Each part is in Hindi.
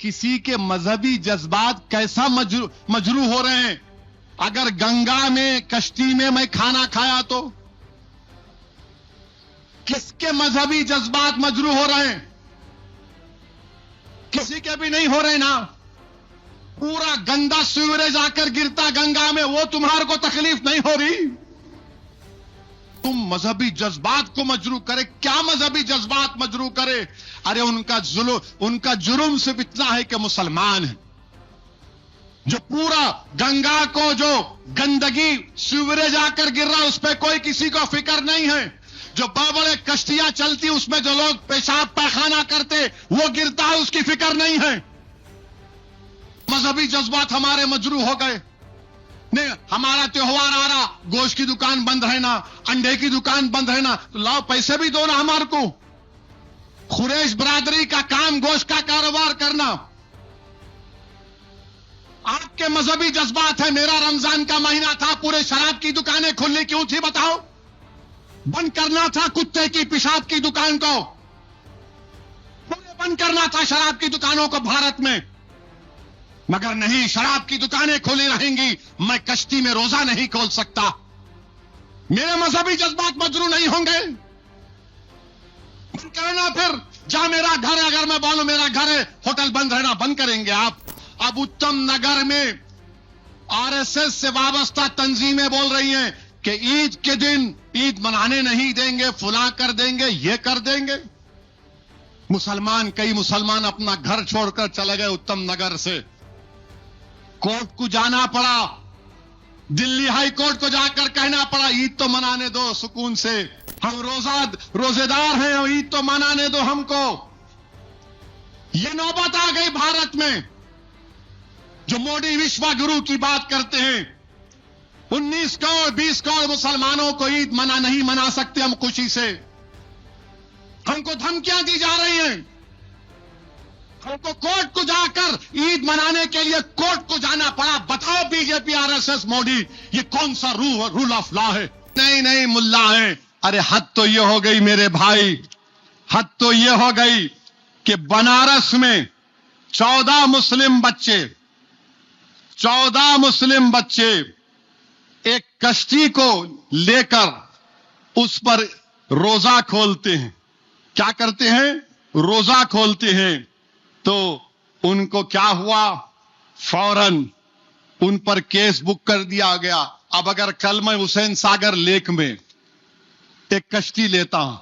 किसी के मजहबी जज्बात कैसा मजरू हो रहे हैं। अगर गंगा में कश्ती में मैं खाना खाया तो किसके मजहबी जज्बात मजरू हो रहे हैं? किसी के भी नहीं हो रहे ना। पूरा गंदा सीवरेज आकर गिरता गंगा में, वो तुम्हारे को तकलीफ नहीं हो रही? तुम मजहबी जज्बात को मजरू करे। क्या मजहबी जज्बात मजरू करे? अरे उनका जुर्म सिर्फ इतना है कि मुसलमान है। जो पूरा गंगा को जो गंदगी सीवरेज आकर गिर रहा, उस पर कोई किसी को फिक्र नहीं है। जो बड़े बड़े कश्तियां चलती, उसमें जो लोग पेशाब पैखाना करते, वो गिरता है, उसकी फिक्र नहीं है। मजहबी जज्बात हमारे मजरू हो गए। नहीं, हमारा त्योहार आ रहा, गोश्त की दुकान बंद रहना, अंडे की दुकान बंद रहना, तो लाओ पैसे भी दो ना हमारे को। खुरैश बरादरी का काम गोश्त का कारोबार करना। आपके मजहबी जज्बात है। मेरा रमजान का महीना था, पूरे शराब की दुकानें खुलनी क्यों थी बताओ? बंद करना था कुत्ते की पेशाब की दुकान को, पूरे बंद करना था शराब की दुकानों को भारत में। मगर नहीं, शराब की दुकानें खुली रहेंगी, मैं कश्ती में रोजा नहीं खोल सकता। मेरे मजहबी जज्बात मजरू नहीं होंगे। बंद करना फिर। जहां मेरा घर है, अगर मैं बोलूं मेरा घर है, होटल बंद रहना, बंद करेंगे आप? अब उत्तम नगर में आरएसएस से वाबस्ता तंजीमें बोल रही हैं कि ईद के दिन ईद मनाने नहीं देंगे, फुला कर देंगे, ये कर देंगे। कई मुसलमान अपना घर छोड़कर चले गए उत्तम नगर से। कोर्ट को जाना पड़ा, दिल्ली हाई कोर्ट को जाकर कहना पड़ा ईद तो मनाने दो सुकून से, हम रोजेदार हैं और ईद तो मनाने दो हमको। ये नौबत आ गई भारत में। जो मोदी विश्व गुरु की बात करते हैं, 19 करोड़ 20 करोड़ मुसलमानों को ईद नहीं मना सकते हम खुशी से। हमको धमकियां दी जा रही हैं। हमको कोर्ट को जाकर ईद मनाने के लिए कोर्ट को जाना पड़ा। बताओ बीजेपी आरएसएस मोदी, ये कौन सा रूल ऑफ लॉ है? नहीं मुल्ला है। अरे हद तो ये हो गई मेरे भाई, हद तो ये हो गई कि बनारस में 14 मुस्लिम बच्चे एक कश्ती को लेकर उस पर रोजा खोलते हैं। क्या करते हैं? रोजा खोलते हैं। तो उनको क्या हुआ? फौरन उन पर केस बुक कर दिया गया। अब अगर कल मैं हुसैन सागर लेक में एक कश्ती लेता हूं,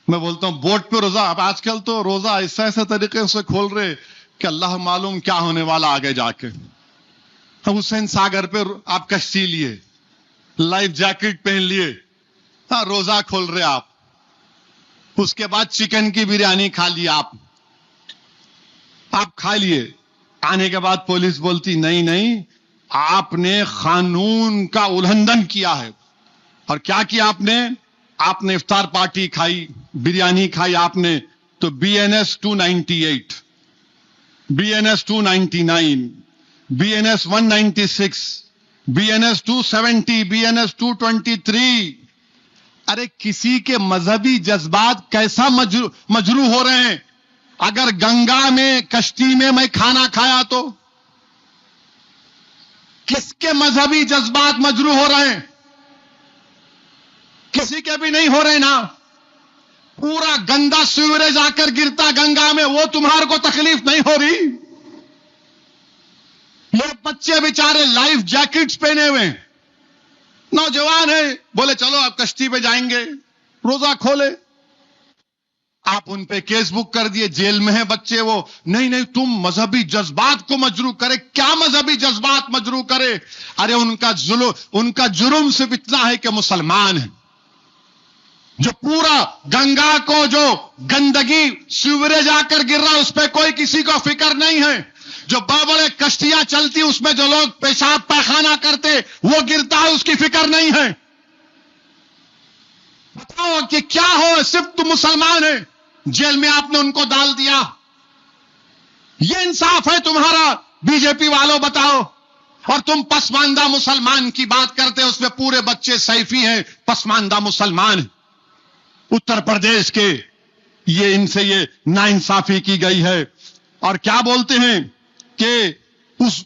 मैं बोलता हूं बोट पे रोजा। अब आजकल तो रोजा ऐसे तरीके से खोल रहे कि अल्लाह मालूम क्या होने वाला आगे जाके। हम हुसैन सागर पे आप कश्ती लिए, लाइफ जैकेट पहन लिए, हाँ रोजा खोल रहे आप। उसके बाद चिकन की बिरयानी खा ली आप खा लिए। आने के बाद पुलिस बोलती नहीं, आपने कानून का उल्लंघन किया है। और क्या किया आपने इफ्तार पार्टी खाई, बिरयानी खाई आपने, तो BNS 298, BNS 299, BNS 196, BNS 270, BNS 223। अरे किसी के मजहबी जज्बात कैसा मजरू हो रहे हैं। अगर गंगा में कश्ती में मैं खाना खाया तो किसके मजहबी जज्बात मजरू हो रहे हैं? किसी के भी नहीं हो रहे ना। पूरा गंदा सीवरेज आकर गिरता गंगा में, वो तुम्हारे को तकलीफ नहीं हो रही? ये बच्चे बेचारे लाइफ जैकेट्स पहने हुए हैं, नौजवान है, बोले चलो आप कश्ती पे जाएंगे, रोजा खोले। आप उन पे केस बुक कर दिए, जेल में है बच्चे वो। नहीं तुम मजहबी जज्बात को मजरू करे। क्या मजहबी जज्बात मजरू करे? अरे उनका जुर्म सिर्फ इतना है कि मुसलमान है। जो पूरा गंगा को जो गंदगी सीवरेज आकर गिर रहा, उस पर कोई किसी को फिक्र नहीं है। जो बड़े बड़े कश्तियां चलती, उसमें जो लोग पेशाब पैखाना करते, वो गिरता है, उसकी फिक्र नहीं है। बताओ कि क्या हो, सिर्फ तुम मुसलमान है, जेल में आपने उनको डाल दिया। ये इंसाफ है तुम्हारा? बीजेपी वालों बताओ। और तुम पसमानदा मुसलमान की बात करते हो, उसमें पूरे बच्चे सैफी हैं, पसमानदा मुसलमान। उत्तर प्रदेश के इनसे ये नाइंसाफी की गई है। और क्या बोलते हैं कि उस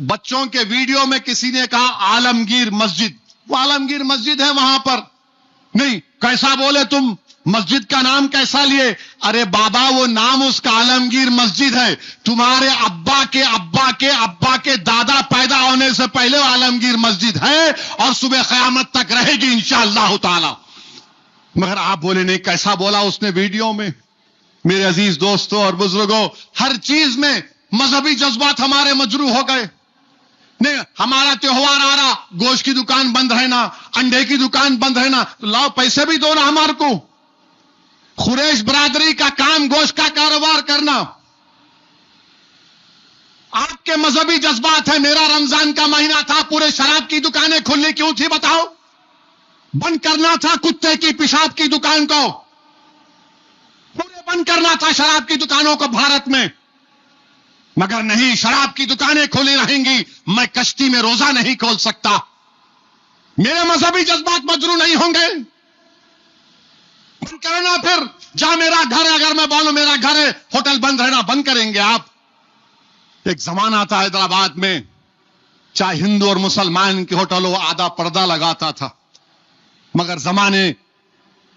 बच्चों के वीडियो में किसी ने कहा आलमगीर मस्जिद, वो आलमगीर मस्जिद है वहां पर नहीं। कैसा बोले तुम, मस्जिद का नाम कैसा लिए? अरे बाबा वो नाम उसका आलमगीर मस्जिद है। तुम्हारे अब्बा के अब्बा के अब्बा के दादा पैदा होने से पहले आलमगीर मस्जिद है और सुबह क़यामत तक रहेगी इंशाअल्लाह ताला। मगर आप बोले नहीं, कैसा बोला उसने वीडियो में? मेरे अजीज दोस्तों और बुजुर्गों, हर चीज में मजहबी जज्बात हमारे मजरू हो गए। नहीं, हमारा त्योहार आ रहा, गोश्त की दुकान बंद रहना, अंडे की दुकान बंद रहना, तो लाओ पैसे भी दो ना हमारे को। कुरैश बरादरी का काम गोश्त का कारोबार करना। आपके मजहबी जज्बात है। मेरा रमजान का महीना था, पूरे शराब की दुकानें खुली क्यों थी बताओ? बंद करना था कुत्ते की पेशाब की दुकान को, पूरे बंद करना था शराब की दुकानों को भारत में। मगर नहीं, शराब की दुकानें खुली रहेंगी। मैं कश्ती में रोजा नहीं खोल सकता। मेरे मजहबी जज्बात मजरू नहीं होंगे। बंद करना, फिर जा मेरा घर है, अगर मैं बोलूं मेरा घर है, होटल बंद रहना, बंद करेंगे आप? एक जमाना था हैदराबाद में, चाहे हिंदू और मुसलमान के होटल हो, आधा पर्दा लगाता था। मगर जमाने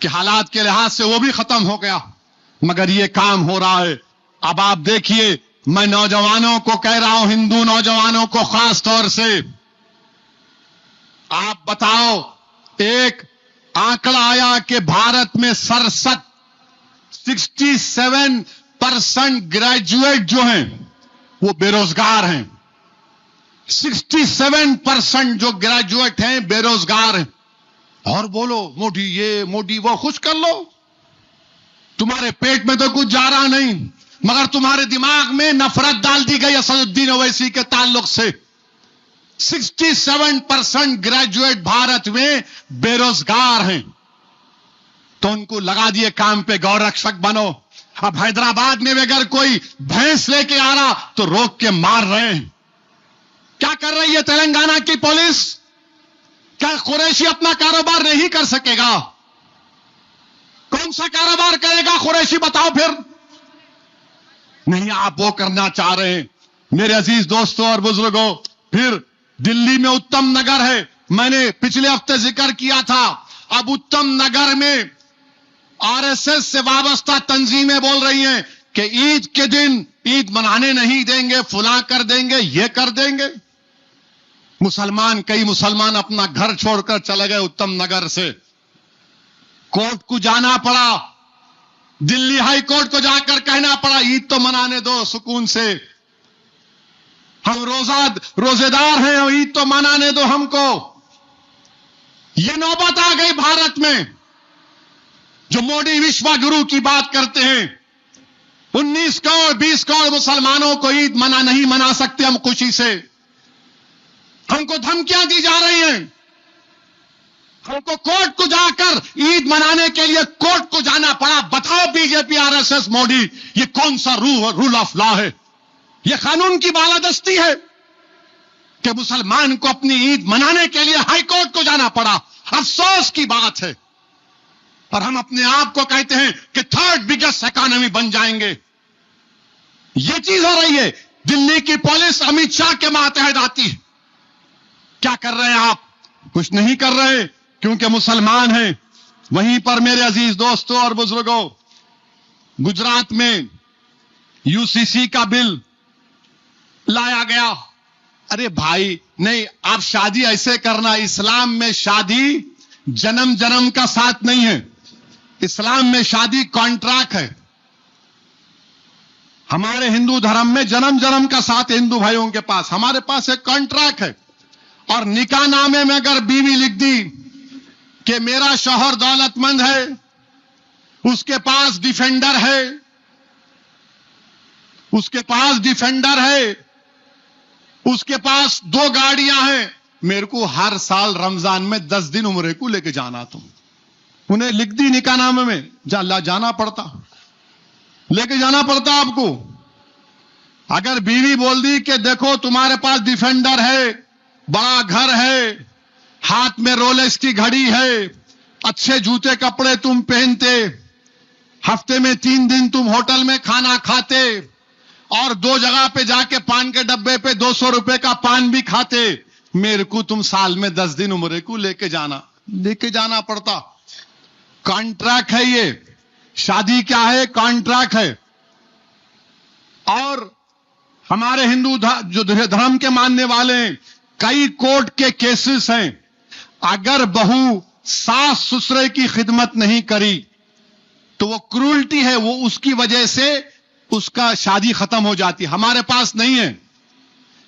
के हालात के लिहाज से वो भी खत्म हो गया। मगर ये काम हो रहा है। अब आप देखिए, मैं नौजवानों को कह रहा हूं, हिंदू नौजवानों को खास तौर से, आप बताओ, एक आंकड़ा आया कि भारत में 67% ग्रेजुएट जो हैं वो बेरोजगार हैं। 67% जो ग्रेजुएट हैं बेरोजगार हैं। और बोलो मोदी ये मोदी वो, खुश कर लो, तुम्हारे पेट में तो कुछ जा रहा नहीं, मगर तुम्हारे दिमाग में नफरत डाल दी गई असदुद्दीन ओवैसी के ताल्लुक से। 67% ग्रेजुएट भारत में बेरोजगार हैं, तो उनको लगा दिए काम पे, गौरक्षक बनो। अब हैदराबाद में अगर कोई भैंस लेके आ रहा तो रोक के मार रहे हैं। क्या कर रही है तेलंगाना की पुलिस? क्या कुरैशी अपना कारोबार नहीं कर सकेगा? कौन सा कारोबार करेगा कुरैशी, बताओ फिर? नहीं, आप वो करना चाह रहे हैं। मेरे अजीज दोस्तों और बुजुर्गों, फिर दिल्ली में उत्तम नगर है, मैंने पिछले हफ्ते जिक्र किया था। अब उत्तम नगर में आरएसएस से वाबस्ता तंजीमें बोल रही हैं कि ईद के दिन ईद मनाने नहीं देंगे, फुला कर देंगे, ये कर देंगे। कई मुसलमान अपना घर छोड़कर चले गए उत्तम नगर से। कोर्ट को जाना पड़ा, दिल्ली हाई कोर्ट को जाकर कहना पड़ा ईद तो मनाने दो सुकून से, हम रोजेदार हैं, ईद तो मनाने दो हमको। ये नौबत आ गई भारत में। जो मोदी विश्व गुरु की बात करते हैं, 19 करोड़ 20 करोड़ मुसलमानों को ईद नहीं मना सकते हम खुशी से। हमको धमकियां दी जा रही हैं। हमको कोर्ट को जाकर ईद मनाने के लिए कोर्ट को जाना पड़ा। बताओ बीजेपी, आरएसएस, मोदी, ये कौन सा रूल ऑफ लॉ है? ये कानून की बालादस्ती है कि मुसलमान को अपनी ईद मनाने के लिए हाई कोर्ट को जाना पड़ा। अफसोस की बात है। और हम अपने आप को कहते हैं कि थर्ड बिगेस्ट इकोनॉमी बन जाएंगे। ये चीज हो रही है। दिल्ली की पुलिस अमित शाह के मातहत आती है। क्या कर रहे हैं आप? कुछ नहीं कर रहे, क्योंकि मुसलमान हैं। वहीं पर मेरे अजीज दोस्तों और बुजुर्गों, गुजरात में यूसीसी का बिल लाया गया। अरे भाई नहीं, आप शादी ऐसे करना, इस्लाम में शादी जन्म जन्म का साथ नहीं है। इस्लाम में शादी कॉन्ट्रैक्ट है। हमारे हिंदू धर्म में जन्म जन्म का साथ है हिंदू भाइयों के पास, हमारे पास एक कॉन्ट्रैक्ट है। और निकाह नामे में अगर बीवी लिख दी कि मेरा शौहर दौलतमंद है, उसके पास डिफेंडर है, उसके पास 2 गाड़ियां हैं, मेरे को हर साल रमजान में 10 दिन उम्रे को लेके जाना, तुम उन्हें लिख दी निकाहनामे में, जाना पड़ता, लेके जाना पड़ता आपको। अगर बीवी बोल दी कि देखो तुम्हारे पास डिफेंडर है, बड़ा घर है, हाथ में रोलेक्स की घड़ी है, अच्छे जूते कपड़े तुम पहनते, हफ्ते में 3 दिन तुम होटल में खाना खाते, और 2 जगह पे जाके पान के डब्बे पे 200 रुपए का पान भी खाते। मेरे को तुम साल में 10 दिन उम्र को लेके जाना पड़ता। कॉन्ट्रैक्ट है ये। शादी क्या है? कॉन्ट्रैक्ट है। और हमारे हिंदू जो धर्म के मानने वाले हैं, कई कोर्ट के केसेस हैं। अगर बहू सास ससुर की खिदमत नहीं करी तो वो क्रूरल्टी है, वो उसकी वजह से उसका शादी खत्म हो जाती है। हमारे पास नहीं है।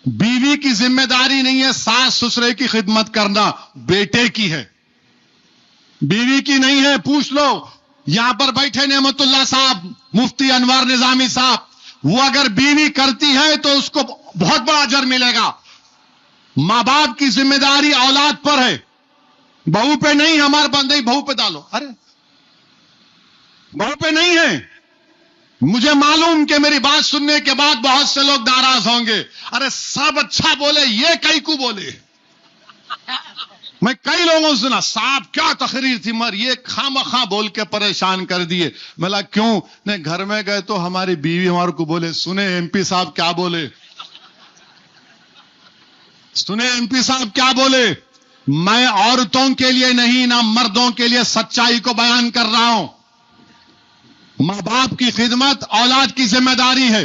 बीवी की जिम्मेदारी नहीं है सास ससुर की खिदमत करना, बेटे की है, बीवी की नहीं है। पूछ लो, यहां पर बैठे नेमतुल्लाह साहब, मुफ्ती अनवर निजामी साहब, वो अगर बीवी करती है तो उसको बहुत बड़ा अजर मिलेगा। मां बाप की जिम्मेदारी औलाद पर है, बहू पे नहीं। हमारे पास नहीं, बहू पे डालो। अरे बहू पे नहीं है। मुझे मालूम कि मेरी बात सुनने के बाद बहुत से लोग नाराज होंगे। अरे सब अच्छा बोले, ये कई को बोले। मैं कई लोगों से सुना, साहब क्या तकरीर थी, मर ये खामखा बोल के परेशान कर दिए। मैं क्यों? ने घर में गए तो हमारी बीवी हमारे को बोले, सुने एमपी साहब क्या बोले, सुने एमपी साहब क्या बोले। मैं औरतों के लिए नहीं, ना मर्दों के लिए सच्चाई को बयान कर रहा हूं। मां बाप की खिदमत औलाद की जिम्मेदारी है,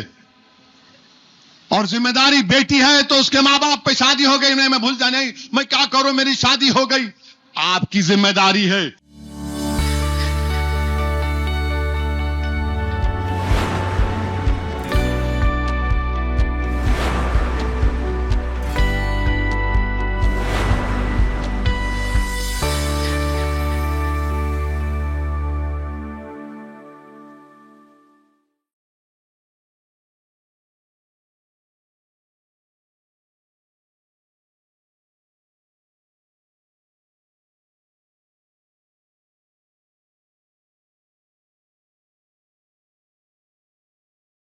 और जिम्मेदारी बेटी है तो उसके मां बाप पे शादी हो गई, मैं भूल जाने, मैं क्या करूं, मेरी शादी हो गई। आपकी जिम्मेदारी है।